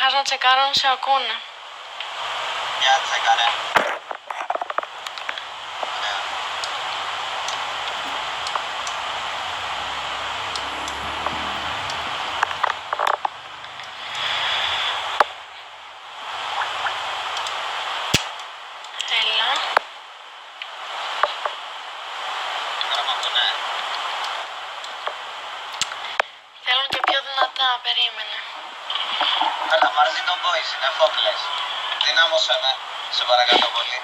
Καταρχάς να τσεκάρω αν σε ακούνε. Για τσεκάρε. Έλα. Τώρα μ' ακούνε. Θέλουν και πιο δυνατά, περίμενε. Έλα, μαζί τον boys είναι, φόκλες. Δυνάμωσέ με, σε παρακαλώ πολύ.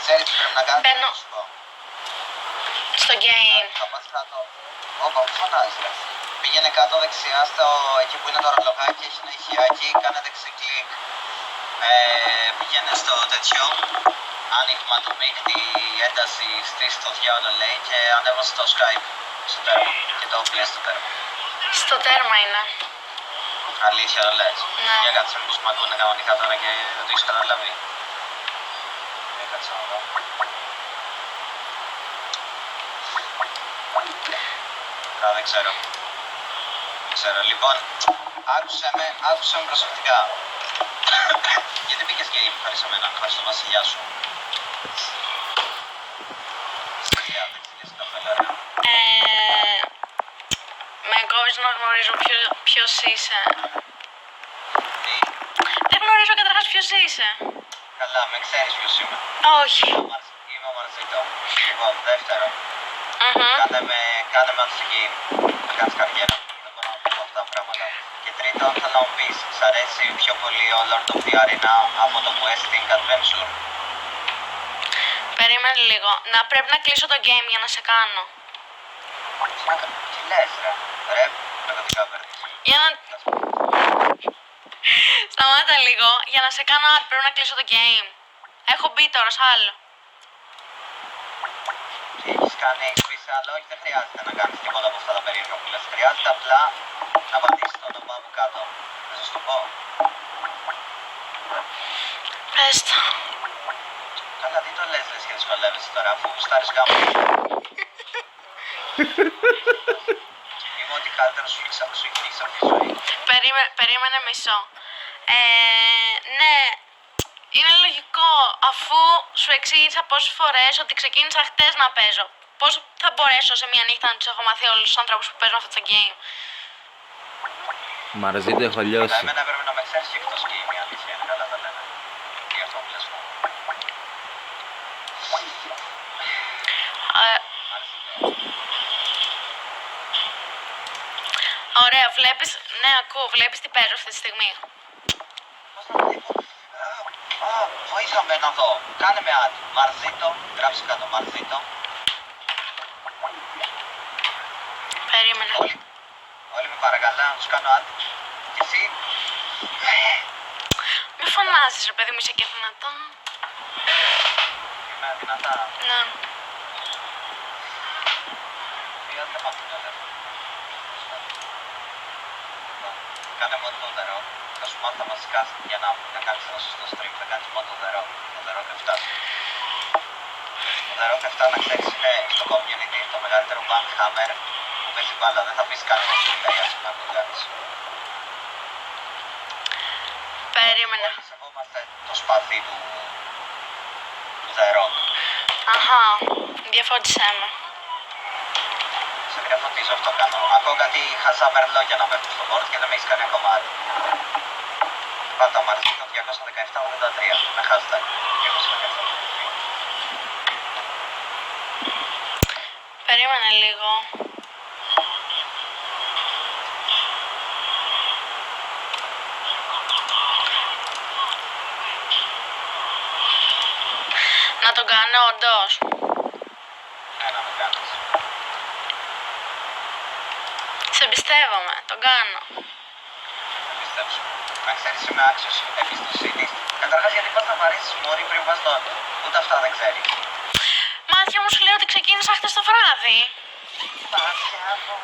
Ξέρεις τι πρέπει να κάνεις? Μπαίνω. Να σου πω. Στο game. Θα πας κάτω. Όπα, μη φωνάζεις ρε. Πήγαινε κάτω δεξιά εκεί που είναι το ρολογάκι, έχει ένα ηχιάκι, κάνε δεξί κλικ. Πήγαινε στο τέτοιο, άνοιγμα του μείκτη, ένταση, στήσει το διάολο λέει και ανέβασε το Skype στο τέρμα και το πλες στο τέρμα. Στο τέρμα είναι. Αλήθεια το λες? Ναι. Για κάτσε μήπως μ' ακούνε κανονικά τώρα και δεν το έχεις καταλάβει. Για κάτσε να δω. Δεν ξέρω. Λοιπόν, άκουσε με προσεκτικά. Γιατί πήγες game χωρίς εμένα, χωρίς τον βασιλιά σου? Βασιλιά, δεν ξέρεις καφέλα ρε. Με κόβεις να γνωρίζω ποιος είσαι. Τι? Δεν γνωρίζω καταρχάς ποιος είσαι. Καλά, με ξέρεις ποιος είμαι. Όχι. Είμαι ο Μαρζίτο. Λοιπόν, δεύτερο. Κάνε με στο game. Να κάνεις καριέρα. Δεν μπορώ να πω αυτά τα πράγματα. Και τρίτον, θέλω να μου πεις, σ' αρέσει πιο πολύ ο Lord of the Arena από το Questing Adventure? Περίμενε λίγο. Πρέπει να κλείσω το game για να σε κάνω. Τι λες ρε? Ρε, πραγματικά παίρνεις. Για να... Σταμάτα λίγο. Για να σε κάνω πρέπει να κλείσω το game. Έχω μπει τώρα σ' άλλο. Τι έχεις κάνει, έχεις πει σε άλλο? Όχι, δεν χρειάζεται να κάνεις τίποτα από αυτά τα περίεργα που λες. Χρειάζεται απλά να πατήσεις το όνομά μου κάτω. Θα σας το πω. Πες το. Καλά, τι το λες και δυσκολεύεσαι τώρα, αφού γουστάρεις γάμο. Είμαι ότι καλύτερο σου έχει τύχει αυτή τη ζωή. Περίμενε μισό. Ναι, είναι λογικό αφού σου εξήγησα πόσες φορές ότι ξεκίνησα χτες να παίζω. Πώς θα μπορέσω σε μια νύχτα να τους έχω μαθεί όλους τους ανθρώπους που παίζουν αυτό το game? Μαρζίτο, έχω λιώσει. Εμένα έπρεπε να με ξέρεις και εκτός game, η αλήθεια είναι, καλά τα λένε. Τι αυτό που λες μου? Ωραία, βλέπεις, ναι ακούω, βλέπεις τι παίζω αυτή τη στιγμή. Πώς να το δω? Βοήθα με να δω. Κάνε με ad. Μαρζίτο, γράψε κάτω Μαρζίτο. Περίμενε. Όλοι με παρακαλά να τους κάνω ad. Και εσύ? Μη φωνάζεις ρε παιδί μου, είσαι και δυνατό. Είμαι δυνατά. Ναι. Δεν μ' ακούνε δε. Κάνε μόνο το νερό. Θα σου μάθω τα βασικά για να κάνεις ένα σωστό stream. Θα κάνεις μόνο το νερό. Το νερό και 7. Το νερό και 7 να ξέρεις είναι στο community το μεγαλύτερο bank hammer που παίζει μπάλα. Δεν θα πεις κανένας που λέει ας πούμε να το κάνεις. Περίμενε. Σεβόμαστε το σπαθί του The Rock. Αχα, διαφώτισέ με. Σε διαφωτίζω, αυτό κάνω. Ακούω κάτι χαζά μερλόγια να πέφτουν στο board και δεν με έχεις κάνει ακόμα άλλο. Πάντα Μαρζίτο 217-83 με hashtag 217-83. Περίμενε λίγο. Να τον κάνω όντως? Ναι, να με κάνεις. Σε εμπιστεύομαι, τον κάνω. Δεν πιστέψω. Να ξέρεις είμαι άξιος εμπιστοσύνης. Καταρχάς γιατί πας να βαρύσεις μωρή πριν πας το άλλο. Ούτε αυτά δεν ξέρεις. Μάτια μου σου λέει ότι ξεκίνησα χτες το βράδυ. Μάτια μου.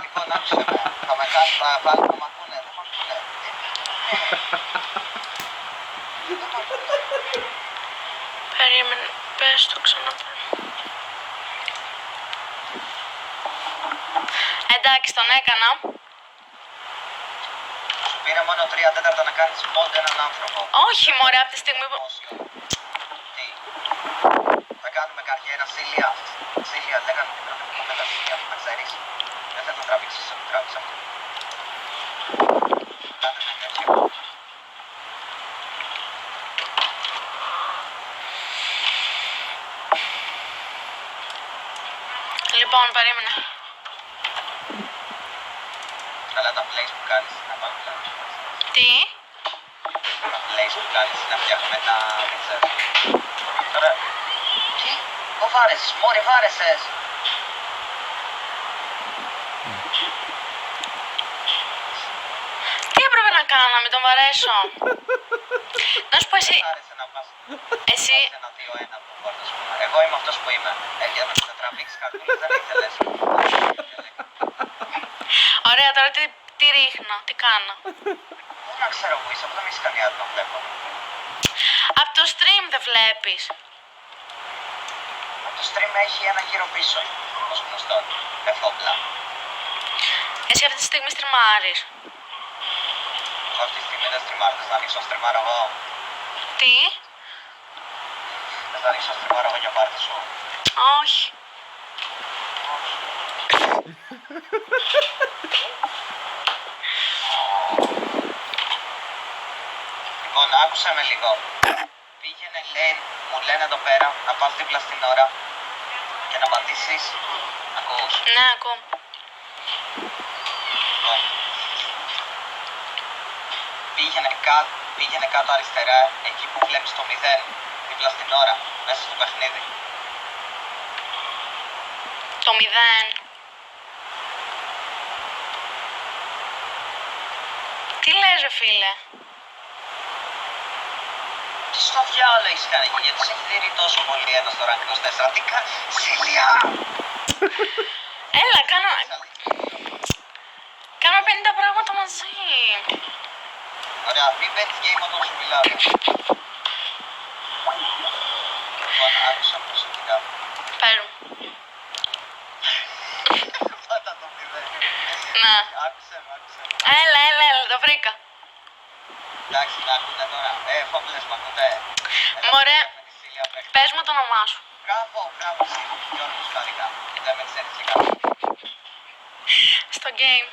Λοιπόν, άκουσε με. Θα με κάνεις, θα βάλω που μ' ακούνε. Δεν μ' ακούνε. Δεν μ' ακούνε. Περίμενε, πες το ξανά. Εντάξει, τον έκανα. Σου πήρε μόνο 3 τέταρτα να κάνεις mod έναν άνθρωπο. Όχι μωρέ, από τη στιγμή που... Δημόσιο. Τι. Θα κάνουμε καριέρα Σίλια. Σίλια, λέγανε την πρώτη μου μετά Σίλια, να ξέρεις. Δεν θέλω να τραβήξεις όσο τράβηξα αυτό. Κάντε ένα τέτοιο. Λοιπόν, περίμενε. Αλλά τα plays που κάνεις να πάμε πλέον. Τι? Τα plays που κάνεις να φτιάχνουμε τα μίτσερ. Τώρα, τι, πού βάρεσες, μόρι βάρεσες. Τι έπρεπε να κάνω, να μην τον βαρέσω. Να σου πω εσύ. Άρεσε να πας. Εσύ. Ένα 2-1 που μπορείς, ας πούμε. Εγώ είμαι αυτός που είμαι. Για να τραβήξεις καρδούλες δεν ήθελες. Ωραία, τώρα τι ρίχνω, τι κάνω. Πού να ξέρω που είσαι, αφού δεν έχεις κάνει άτομα βλέπω. Από το stream δεν βλέπεις. Από το stream έχει ένα γύρο πίσω. Ως γνωστό. Εφόπλα. Εσύ αυτή τη στιγμή στριμάρεις. Εγώ αυτή τη στιγμή δεν στριμάρω. Θες να ανοίξω στριμάρω εγώ. Τι? Θες να ανοίξω στριμάρω εγώ για πάρτι σου. Όχι. Λοιπόν, άκουσε με λίγο. Πήγαινε, λέει, μου λένε εδώ πέρα να πας δίπλα στην ώρα και να πατήσεις. Ακούς. Ναι, ακούω. Λοιπόν, πήγαινε κάτω αριστερά, εκεί που βλέπεις το 0, δίπλα στην ώρα, μέσα στο παιχνίδι. Το 0. Τι λες ρε φίλε. Τι στο διάλογο έχεις κάνει εκεί, γιατί σε έχει δει τόσο πολύ ένας στο rank 24. Τι κάνεις, Σίλια! Έλα, κάνω 50 πράγματα μαζί. Ωραία, μην παίρνεις game όταν σου μιλάω. Λοιπόν, άκουσα πως σου κοιτάω. Παίρνω. Πάντα το 0. Ναι. Άκουσε με. Έλα, το βρήκα. Εντάξει, να ακούτε τώρα. Φόμπλες, μ' ακούτε. Μωρέ, Με τη Σίλια παίχνει. πες μου το όνομά σου. Μπράβο, Σίλια. Γιώργος, χάρηκα. Δεν με ξέρεις και καλά. Στο game.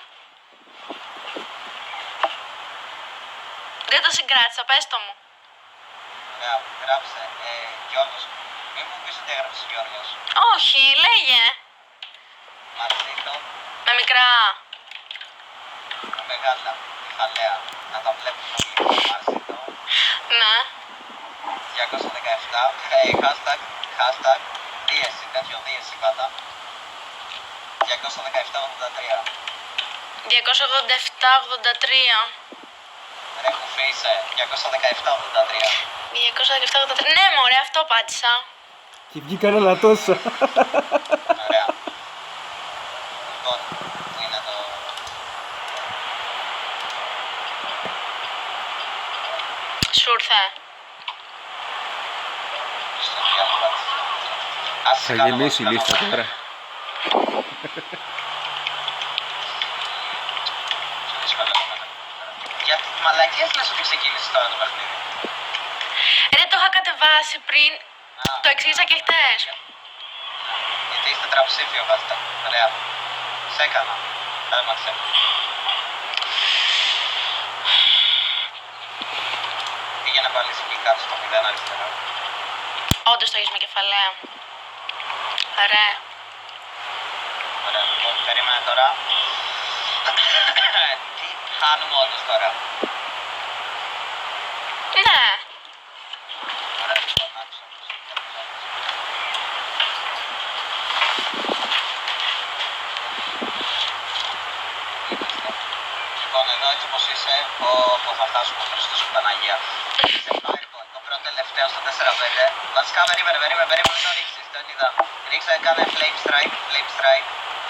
Δεν το συγκράτησα, πες το μου. Ωραία, γράψε. Γιώργος. Μην μου πεις ότι έγραψες Γιώργος. Όχι, λέγε. Μαρσίτο, Με μικρά. με μεγάλα. Τη χαλέα. Να τα βλέπουν όλοι. Μαρσίτο. Ναι. 217. Hashtag. Δίεση, τέτοιο δίεση πάντα. 217-83. 287-83. Ρε κουφί είσαι. 217-83. 217-83. Ναι, μωρέ, αυτό πάτησα. Και βγήκαν όλα τόσα. Ωραία. Λοιπόν, πού είναι το... Σου ήρθε. Στο διάλογο. Ας Θα κάνω γεμίσει η εγώ, λίστα κάνω. τώρα. Δύσκολο είναι. Γιατί μαλακίες λες ότι ξεκίνησες τώρα το παιχνίδι. Δεν το είχα κατεβάσει πριν. Α, Το εξήγησα και χτες. γιατί είστε τραψήφιο βάζετε. Ωραία. Σ' έκανα. Έμαξε. Πήγαινε πάλι εκεί κάτω στο 0 αριστερά. Όντως το έχεις με κεφαλαία. Ωραία. Ωραία, λοιπόν, περίμενε τώρα. Τι χάνουμε όντως τώρα. Ναι. Ωραία, λοιπόν, άκουσα. Λοιπόν, εδώ έτσι όπως είσαι, θα φτάσουμε ο Χριστός και η Παναγία. Σε Fireball, το πρώτο τελευταίο στο 4-5. Βασικά, περίμενε, μην το ρίξεις, το είδα. Ρίξε, κάνε flame strike,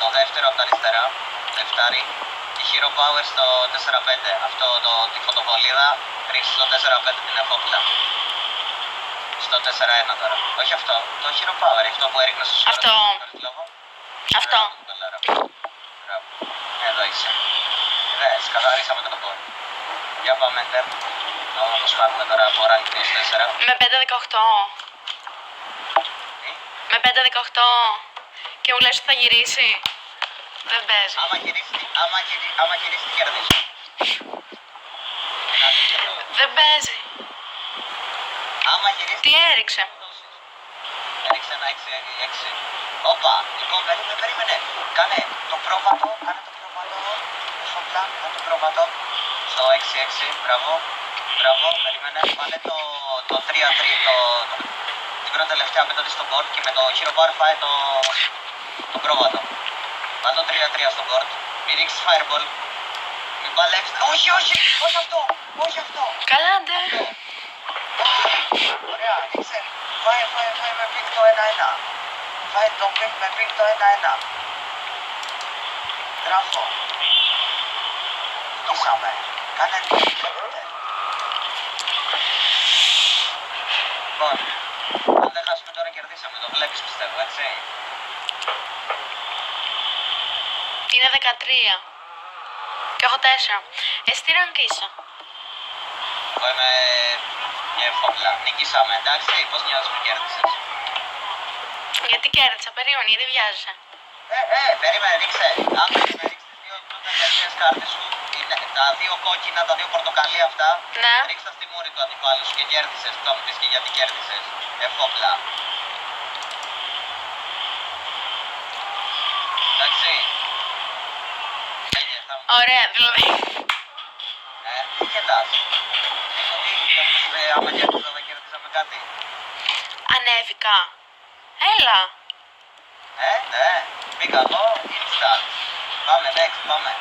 το δεύτερο από τα αριστερά, λεφτάρι. Και hero power στο 4-5, αυτό τη φωτοβολίδα, ρίξε στο 4-5 την εφόπλα. Στο το 4-1 τώρα. Όχι αυτό, το Hero Power, αυτό που έριχνε στο Αυτό. Αυτό. Μπράβο. Εδώ είσαι. Δες, καθαρίσαμε τον πόνο. Για πάμε, Enter. Να το σπάρουμε τώρα από rank 4. Με 5-18. Τι? Με 5-18. Και μου λες ότι θα γυρίσει. Δεν παίζει. Άμα γυρίσει, τι κερδίζει. Είναι αντίθετο. Δεν παίζει. Άμα γυρίσει, Τι έριξε. έριξε ένα 6. Όπα, λοιπόν, περίμενε. Κάνε το πρόβατο. Φοπλά, κάνε το πρόβατο. Στο 6-6, μπράβο, περίμενε. Πάνε το 3-3, την πρώτη τελευταία απέναντι στο board και με το Hero Power φάει το πρόβατο. Πάνε το 3-3 στο board. Μην ρίξεις fireball. Μην παλέψεις. Όχι αυτό. Καλά, ντε. Ωραία, ρίξε. Φάει με πικ το 1-1. Φάει το πικ με πικ το 1-1. Μπράβο. Νικήσαμε. Κάνε τι. Λοιπόν, αν δεν χάσουμε τώρα κερδίσαμε. Το βλέπεις πιστεύω, έτσι. Είναι 13. Και έχω 4. Εσύ τι rank είσαι. Εγώ είμαι και φόμπλα. Νικήσαμε, εντάξει. Πώς νιώθεις που κέρδισες. Γιατί κέρδισα, περίμενε, γιατί βιάζεσαι. Περίμενε, ρίξε. Αν ρίξεις τις δύο τελευταίες κάρτες σου, τα δύο κόκκινα, τα δύο πορτοκαλί αυτά, Ναι. ρίξτε στη μούρη του αντιπάλου σου και κέρδισες. Το μου πεις και γιατί κέρδισες. Φόμπλα. Εντάξει. Έγινε, θα μου Ωραία, δηλαδή. τι κοιτάς. Άμα κέρδισα δεν κέρδισαμε κάτι. Ανέβηκα. Έλα. Ναι. Μπήκα εγώ, instant. Πάμε, next, πάμε.